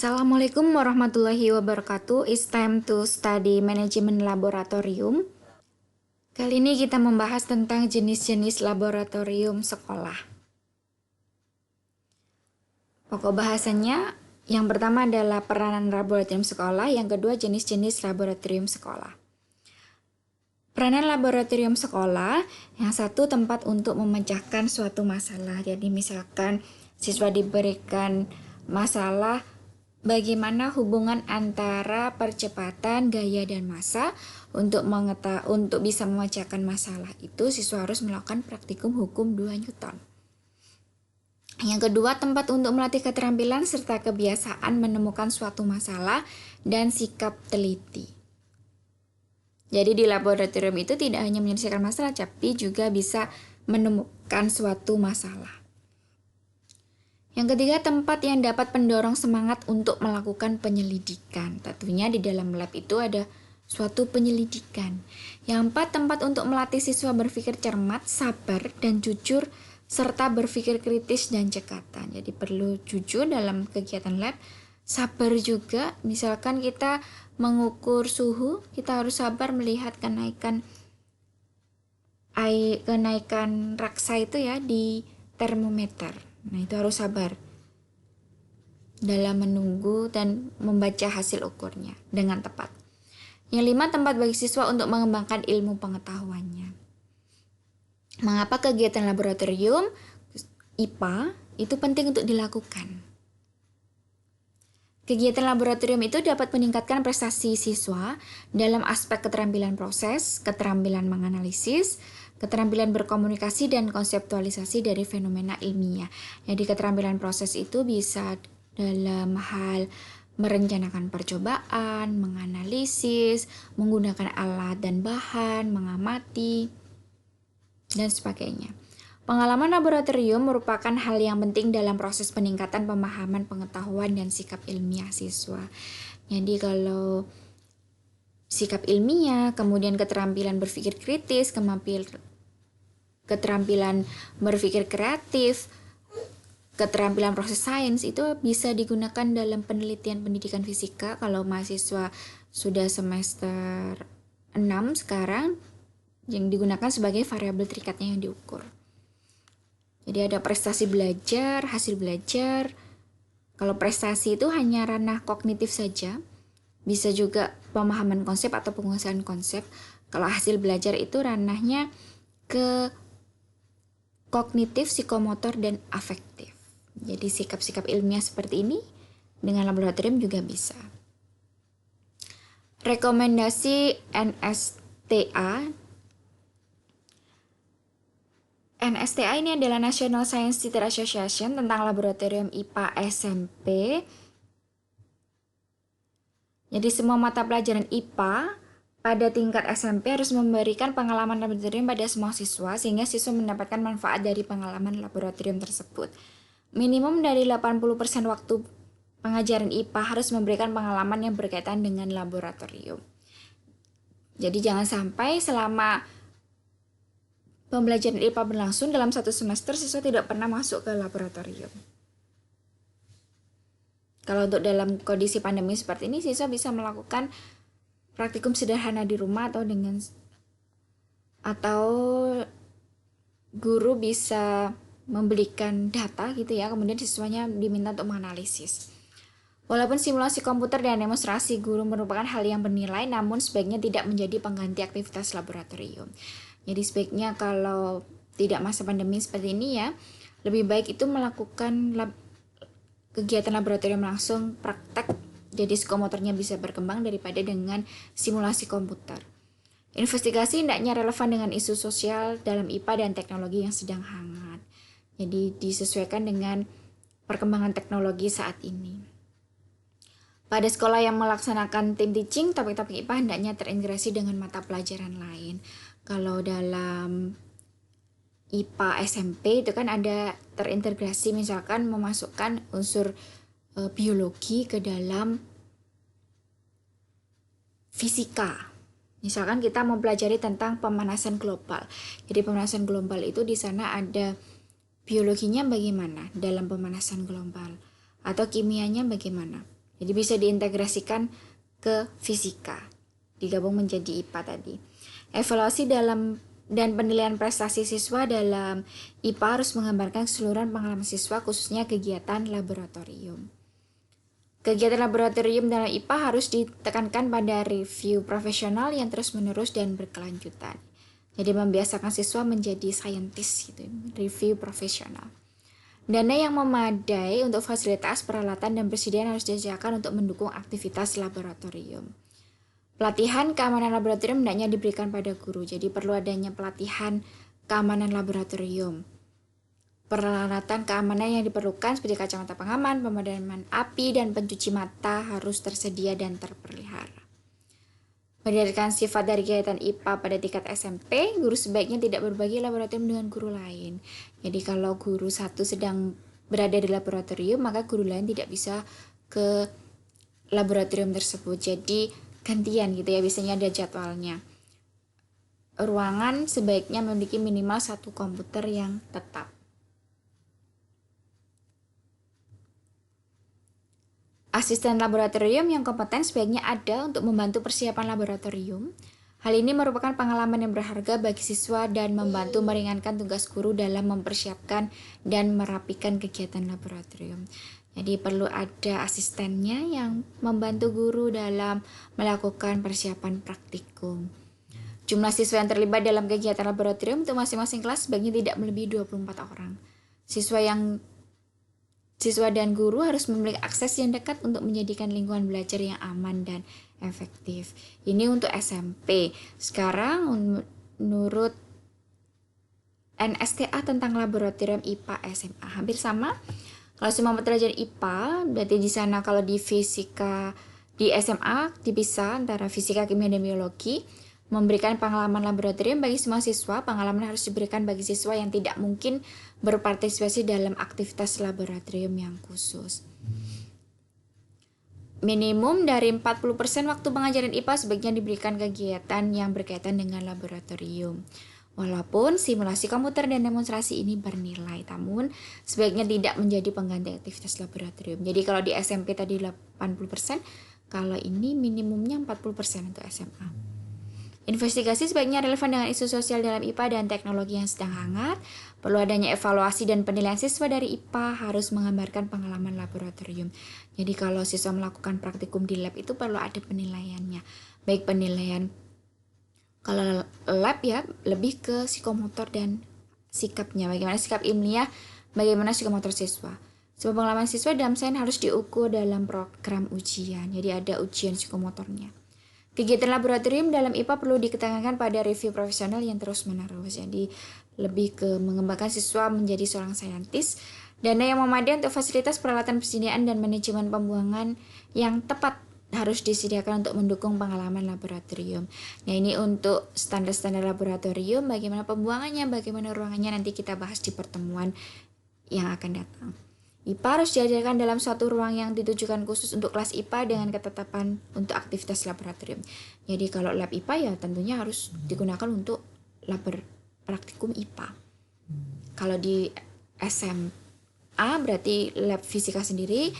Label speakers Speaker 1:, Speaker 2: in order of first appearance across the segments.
Speaker 1: Assalamualaikum warahmatullahi wabarakatuh. It's time to study manajemen laboratorium. Kali ini kita membahas tentang jenis-jenis laboratorium sekolah. Pokok bahasannya yang pertama adalah peranan laboratorium sekolah, yang kedua jenis-jenis laboratorium sekolah. Peranan laboratorium sekolah, yang satu tempat untuk memecahkan suatu masalah. Jadi misalkan siswa diberikan masalah bagaimana hubungan antara percepatan, gaya, dan massa. Untuk bisa memecahkan masalah itu, siswa harus melakukan praktikum hukum 2 Newton. Yang kedua, tempat untuk melatih keterampilan serta kebiasaan menemukan suatu masalah dan sikap teliti. Jadi di laboratorium itu tidak hanya menyelesaikan masalah, tapi juga bisa menemukan suatu masalah. Yang ketiga, tempat yang dapat mendorong semangat untuk melakukan penyelidikan. Tentunya di dalam lab itu ada suatu penyelidikan. Yang empat, tempat untuk melatih siswa berpikir cermat, sabar, dan jujur, serta berpikir kritis dan cekatan. Jadi perlu jujur dalam kegiatan lab, sabar juga. Misalkan kita mengukur suhu, kita harus sabar melihat kenaikan raksa itu ya di termometer. Nah, itu harus sabar dalam menunggu dan membaca hasil ukurnya dengan tepat. Yang 5, tempat bagi siswa untuk mengembangkan ilmu pengetahuannya. Mengapa kegiatan laboratorium IPA itu penting untuk dilakukan? Kegiatan laboratorium itu dapat meningkatkan prestasi siswa dalam aspek keterampilan proses, keterampilan menganalisis, keterampilan berkomunikasi, dan konseptualisasi dari fenomena ilmiah. Jadi keterampilan proses itu bisa dalam hal merencanakan percobaan, menganalisis, menggunakan alat dan bahan, mengamati, dan sebagainya. Pengalaman laboratorium merupakan hal yang penting dalam proses peningkatan pemahaman, pengetahuan, dan sikap ilmiah siswa. Jadi kalau sikap ilmiah, kemudian keterampilan berpikir kritis, keterampilan berpikir kreatif, keterampilan proses sains itu bisa digunakan dalam penelitian pendidikan fisika. Kalau mahasiswa sudah semester 6 sekarang, yang digunakan sebagai variabel terikatnya yang diukur. Jadi ada prestasi belajar, hasil belajar. Kalau prestasi itu hanya ranah kognitif saja, bisa juga pemahaman konsep atau penguasaan konsep. Kalau hasil belajar itu ranahnya ke kognitif, psikomotor, dan afektif. Jadi sikap-sikap ilmiah seperti ini dengan laboratorium juga bisa. Rekomendasi NSTA. NSTA ini adalah National Science Teacher Association tentang laboratorium IPA SMP. Jadi semua mata pelajaran IPA pada tingkat SMP harus memberikan pengalaman laboratorium pada semua siswa, sehingga siswa mendapatkan manfaat dari pengalaman laboratorium tersebut. Minimum dari 80% waktu pengajaran IPA harus memberikan pengalaman yang berkaitan dengan laboratorium. Jadi jangan sampai selama pembelajaran IPA berlangsung dalam satu semester siswa tidak pernah masuk ke laboratorium. Kalau untuk dalam kondisi pandemi seperti ini, siswa bisa melakukan praktikum sederhana di rumah atau guru bisa membelikan data gitu ya, kemudian siswanya diminta untuk menganalisis. Walaupun simulasi komputer dan demonstrasi guru merupakan hal yang bernilai, namun sebaiknya tidak menjadi pengganti aktivitas laboratorium. Jadi sebaiknya kalau tidak masa pandemi seperti ini ya, lebih baik itu melakukan kegiatan laboratorium langsung praktek. Jadi psikomotornya bisa berkembang daripada dengan simulasi komputer. Investigasi hendaknya relevan dengan isu sosial dalam IPA dan teknologi yang sedang hangat. Jadi disesuaikan dengan perkembangan teknologi saat ini. Pada sekolah yang melaksanakan team teaching, topik-topik IPA hendaknya terintegrasi dengan mata pelajaran lain. Kalau dalam IPA SMP itu kan ada terintegrasi, misalkan memasukkan unsur biologi ke dalam fisika. Misalkan kita mempelajari tentang pemanasan global. Jadi pemanasan global itu di sana ada biologinya bagaimana dalam pemanasan global, atau kimianya bagaimana. Jadi bisa diintegrasikan ke fisika, digabung menjadi IPA tadi. Evaluasi dan penilaian prestasi siswa dalam IPA harus menggambarkan keseluruhan pengalaman siswa, khususnya kegiatan laboratorium. Kegiatan laboratorium dalam IPA harus ditekankan pada review profesional yang terus-menerus dan berkelanjutan. Jadi membiasakan siswa menjadi saintis gitu, review profesional. Dana yang memadai untuk fasilitas, peralatan, dan persediaan harus disediakan untuk mendukung aktivitas laboratorium. Pelatihan keamanan laboratorium hendaknya diberikan pada guru, jadi perlu adanya pelatihan keamanan laboratorium. Peralatan keamanan yang diperlukan seperti kacamata pengaman, pemadaman api, dan pencuci mata harus tersedia dan terpelihara. Berdasarkan sifat dari kegiatan IPA pada tingkat SMP, guru sebaiknya tidak berbagi laboratorium dengan guru lain. Jadi kalau guru satu sedang berada di laboratorium, maka guru lain tidak bisa ke laboratorium tersebut. Jadi gantian gitu ya, biasanya ada jadwalnya. Ruangan sebaiknya memiliki minimal 1 komputer yang tetap. Asisten laboratorium yang kompeten sebaiknya ada untuk membantu persiapan laboratorium. Hal ini merupakan pengalaman yang berharga bagi siswa dan membantu meringankan tugas guru dalam mempersiapkan dan merapikan kegiatan laboratorium. Jadi perlu ada asistennya yang membantu guru dalam melakukan persiapan praktikum. Jumlah siswa yang terlibat dalam kegiatan laboratorium untuk masing-masing kelas sebaiknya tidak melebihi 24 orang. Siswa dan guru harus memiliki akses yang dekat untuk menjadikan lingkungan belajar yang aman dan efektif. Ini untuk SMP. Sekarang menurut NSTA tentang laboratorium IPA SMA hampir sama. Kalau semua mata pelajaran IPA, berarti di sana kalau di fisika di SMA dipisah antara fisika, kimia, dan biologi. Memberikan pengalaman laboratorium bagi semua siswa. Pengalaman harus diberikan bagi siswa yang tidak mungkin berpartisipasi dalam aktivitas laboratorium yang khusus. Minimum dari 40% waktu pengajaran IPA sebaiknya diberikan kegiatan yang berkaitan dengan laboratorium. Walaupun simulasi komputer dan demonstrasi ini bernilai, namun sebaiknya tidak menjadi pengganti aktivitas laboratorium. Jadi kalau di SMP tadi 80%, kalau ini minimumnya 40% untuk SMA. Investigasi sebaiknya relevan dengan isu sosial dalam IPA dan teknologi yang sedang hangat. Perlu adanya evaluasi dan penilaian siswa dari IPA harus menggambarkan pengalaman laboratorium. Jadi kalau siswa melakukan praktikum di lab itu perlu ada penilaiannya. Baik penilaian kalau lab ya lebih ke psikomotor dan sikapnya. Bagaimana sikap ilmiah, bagaimana psikomotor siswa. Sebab pengalaman siswa dalam sains harus diukur dalam program ujian. Jadi ada ujian psikomotornya. Kegiatan laboratorium dalam IPA perlu diketekankan pada review profesional yang terus-menerus. Jadi lebih ke mengembangkan siswa menjadi seorang saintis. Dana yang memadai untuk fasilitas, peralatan, persediaan, dan manajemen pembuangan yang tepat harus disediakan untuk mendukung pengalaman laboratorium. Nah ini untuk standar-standar laboratorium, bagaimana pembuangannya, bagaimana ruangannya nanti kita bahas di pertemuan yang akan datang. IPA harus diajarkan dalam suatu ruang yang ditujukan khusus untuk kelas IPA dengan ketetapan untuk aktivitas laboratorium. Jadi kalau lab IPA ya tentunya harus digunakan untuk lab praktikum IPA. Kalau di SMA berarti lab fisika sendiri,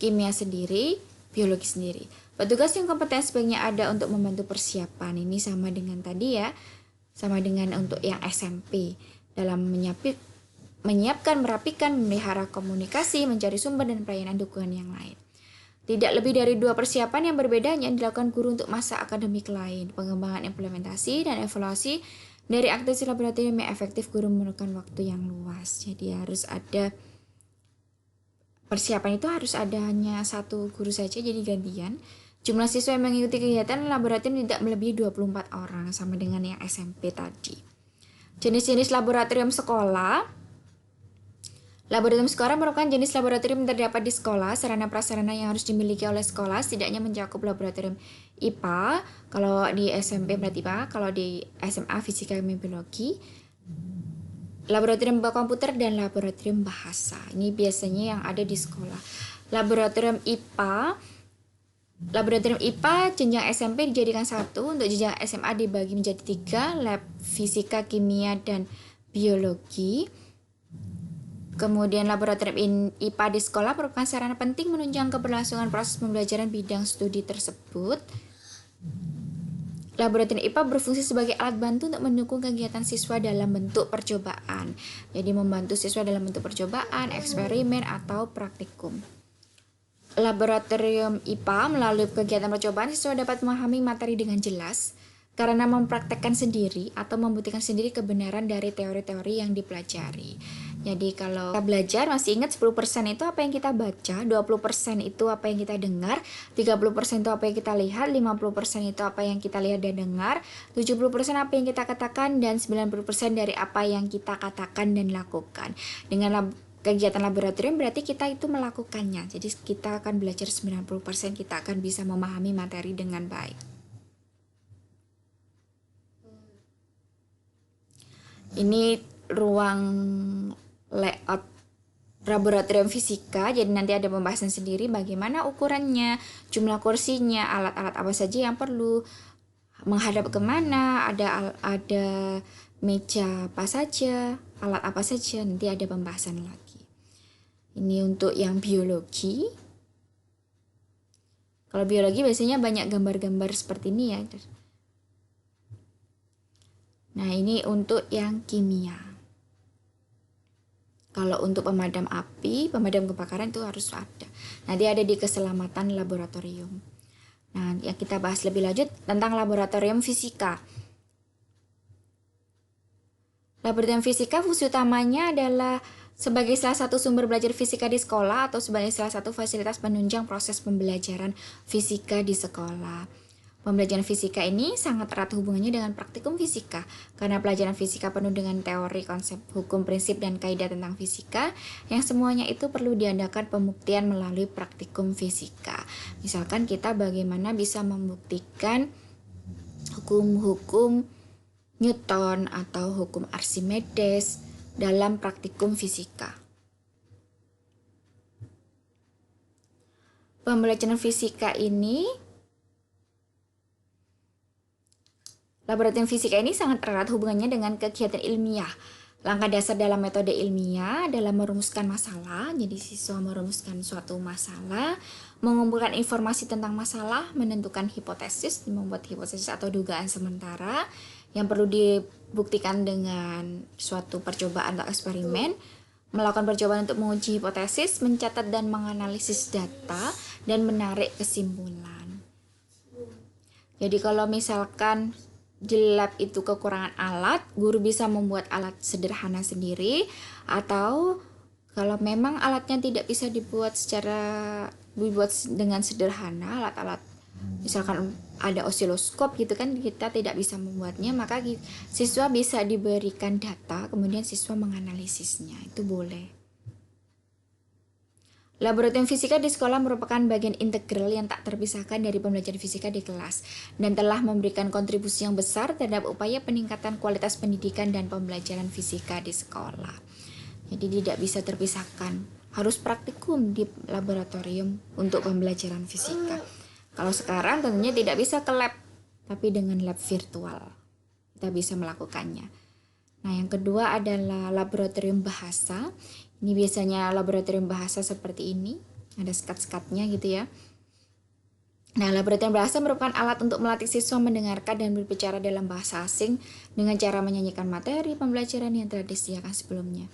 Speaker 1: kimia sendiri, biologi sendiri. Petugas yang kompeten sebaiknya ada untuk membantu persiapan. Ini sama dengan tadi ya, sama dengan untuk yang SMP dalam menyiapkan, merapikan, memelihara komunikasi, mencari sumber dan pelayanan dukungan yang lain. Tidak lebih dari 2 persiapan yang berbeda yang dilakukan guru untuk masa akademik lain. Pengembangan implementasi dan evaluasi dari aktivitas laboratorium yang efektif, guru memerlukan waktu yang luas. Jadi harus ada persiapan itu harus ada hanya 1 guru saja, jadi gantian. Jumlah siswa yang mengikuti kegiatan laboratorium tidak melebihi 24 orang, sama dengan yang SMP tadi. Jenis-jenis laboratorium sekolah. Laboratorium sekolah merupakan jenis laboratorium yang terdapat di sekolah. Sarana prasarana yang harus dimiliki oleh sekolah setidaknya mencakup laboratorium IPA, kalau di SMP berarti IPA, kalau di SMA fisika, kimia, biologi, laboratorium komputer dan laboratorium bahasa. Ini biasanya yang ada di sekolah. Laboratorium IPA jenjang SMP dijadikan 1, untuk jenjang SMA dibagi menjadi 3, lab fisika, kimia, dan biologi. Kemudian laboratorium IPA di sekolah merupakan sarana penting menunjang keberlangsungan proses pembelajaran bidang studi tersebut. Laboratorium IPA berfungsi sebagai alat bantu untuk mendukung kegiatan siswa dalam bentuk percobaan. Jadi membantu siswa dalam bentuk percobaan, eksperimen, atau praktikum. Laboratorium IPA melalui kegiatan percobaan siswa dapat memahami materi dengan jelas karena mempraktekkan sendiri atau membuktikan sendiri kebenaran dari teori-teori yang dipelajari. Jadi kalau kita belajar masih ingat 10% itu apa yang kita baca, 20% itu apa yang kita dengar, 30% itu apa yang kita lihat, 50% itu apa yang kita lihat dan dengar, 70% apa yang kita katakan, dan 90% dari apa yang kita katakan dan lakukan. Dengan kegiatan laboratorium berarti kita itu melakukannya. Jadi kita akan belajar 90%, kita akan bisa memahami materi dengan baik. Ini ruang layout laboratorium fisika, jadi nanti ada pembahasan sendiri bagaimana ukurannya, jumlah kursinya, alat-alat apa saja yang perlu, menghadap kemana, ada meja apa saja, alat apa saja, nanti ada pembahasan lagi. Ini untuk yang biologi. Kalau biologi biasanya banyak gambar-gambar seperti ini ya. Nah, ini untuk yang kimia. Kalau untuk pemadam api, pemadam kebakaran itu harus ada. Nanti ada di keselamatan laboratorium. Nah, yang kita bahas lebih lanjut tentang laboratorium fisika. Laboratorium fisika fungsi utamanya adalah sebagai salah satu sumber belajar fisika di sekolah atau sebagai salah satu fasilitas penunjang proses pembelajaran fisika di sekolah. Pembelajaran fisika ini sangat erat hubungannya dengan praktikum fisika, karena pelajaran fisika penuh dengan teori, konsep, hukum, prinsip, dan kaidah tentang fisika, yang semuanya itu perlu diadakan pembuktian melalui praktikum fisika. Misalkan kita bagaimana bisa membuktikan hukum-hukum Newton atau hukum Archimedes dalam praktikum fisika. Pembelajaran fisika ini Laboratorium fisika ini sangat erat hubungannya dengan kegiatan ilmiah. Langkah dasar dalam metode ilmiah adalah merumuskan masalah. Jadi siswa merumuskan suatu masalah, mengumpulkan informasi tentang masalah, menentukan hipotesis, membuat hipotesis atau dugaan sementara yang perlu dibuktikan dengan suatu percobaan atau eksperimen, melakukan percobaan untuk menguji hipotesis, mencatat dan menganalisis data, dan menarik kesimpulan. Jadi kalau misalkan di lab itu kekurangan alat, guru bisa membuat alat sederhana sendiri, atau kalau memang alatnya tidak bisa dibuat dengan sederhana, alat-alat misalkan ada osiloskop gitu kan, kita tidak bisa membuatnya, maka siswa bisa diberikan data, kemudian siswa menganalisisnya, itu boleh. Laboratorium fisika di sekolah merupakan bagian integral yang tak terpisahkan dari pembelajaran fisika di kelas dan telah memberikan kontribusi yang besar terhadap upaya peningkatan kualitas pendidikan dan pembelajaran fisika di sekolah. Jadi tidak bisa terpisahkan, harus praktikum di laboratorium untuk pembelajaran fisika. Kalau sekarang tentunya tidak bisa ke lab, tapi dengan lab virtual kita bisa melakukannya. Nah, yang kedua adalah laboratorium bahasa. Ini biasanya laboratorium bahasa seperti ini, ada sekat-sekatnya gitu ya. Nah, laboratorium bahasa merupakan alat untuk melatih siswa mendengarkan dan berbicara dalam bahasa asing dengan cara menyanyikan materi pembelajaran yang telah disediakan sebelumnya.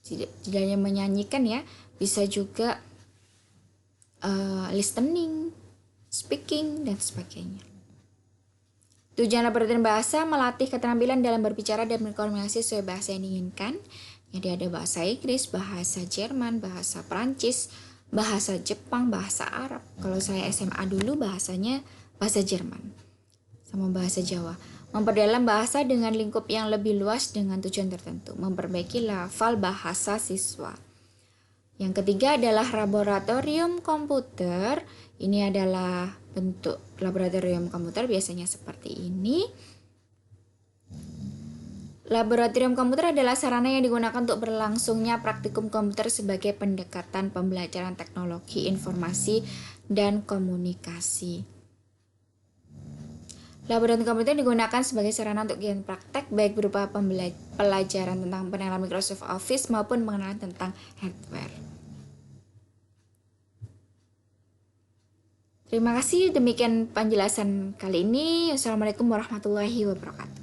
Speaker 1: Tidak hanya menyanyikan ya, bisa juga listening, speaking, dan sebagainya. Tujuan laboratorium bahasa melatih keterampilan dalam berbicara dan berkomunikasi sesuai bahasa yang diinginkan. Jadi ada bahasa Inggris, bahasa Jerman, bahasa Prancis, bahasa Jepang, bahasa Arab. Kalau saya SMA dulu bahasanya bahasa Jerman sama bahasa Jawa. Memperdalam bahasa dengan lingkup yang lebih luas dengan tujuan tertentu. Memperbaiki lafal bahasa siswa. Yang ketiga adalah laboratorium komputer. Ini adalah bentuk laboratorium komputer biasanya seperti ini. Laboratorium komputer adalah sarana yang digunakan untuk berlangsungnya praktikum komputer sebagai pendekatan pembelajaran teknologi informasi dan komunikasi. Laboratorium komputer digunakan sebagai sarana untuk kegiatan praktek, baik berupa pelajaran tentang pengenalan Microsoft Office maupun pengenalan tentang hardware. Terima kasih, demikian penjelasan kali ini. Wassalamualaikum warahmatullahi wabarakatuh.